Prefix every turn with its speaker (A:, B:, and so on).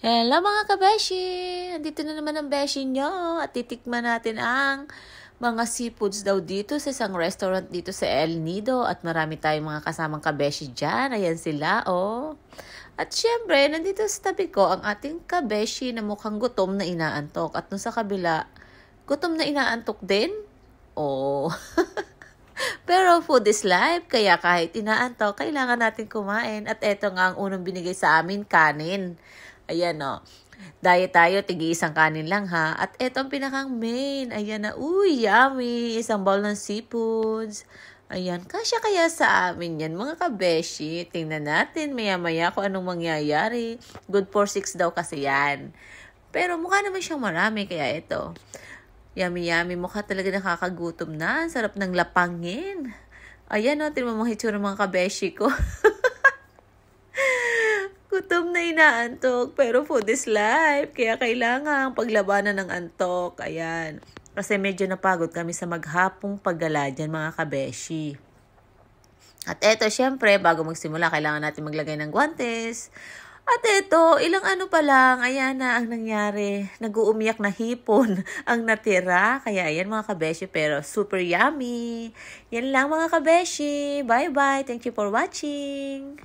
A: Hello mga kabeshi! Andito na naman ang beshi nyo at titikman natin ang mga seafoods daw dito sa isang restaurant dito sa El Nido at marami tayong mga kasamang kabeshi dyan. Ayan sila, oh. At syempre, nandito sa tabi ko ang ating kabeshi na mukhang gutom na inaantok. At nung sa kabila, gutom na inaantok din? Oh. Pero food is life, kaya kahit inaantok, kailangan natin kumain. At eto nga ang unang binigay sa amin, kanin. Ayan o. Diet tayo, tig-isang kanin lang ha. At eto ang pinakang main. Ayan na. Uy, yummy. Isang bowl ng seafoods. Ayan. Kasya kaya sa amin yan, mga kabeshi. Tingnan natin maya-maya kung anong mangyayari. Good for 6 daw kasi yan. Pero mukha naman siyang marami, kaya ito. Yummy-yummy. Mukha talaga nakakagutom na. Sarap ng lapangin. Ayan o. Tingnan mo mga hitsura ng mga kabeshi ko. Gutom na inaantok, pero food is life. Kaya kailangan paglabanan ng antok. Ayan. Kasi medyo napagod kami sa maghapong paggala dyan, mga kabeshi. At eto, syempre, bago magsimula, kailangan natin maglagay ng guwantes. At eto, ilang ano pa lang, ayan na ang nangyari. Nag-uumiyak na hipon ang natira. Kaya ayan mga kabeshi, pero super yummy. Yan lang mga kabeshi. Bye-bye. Thank you for watching.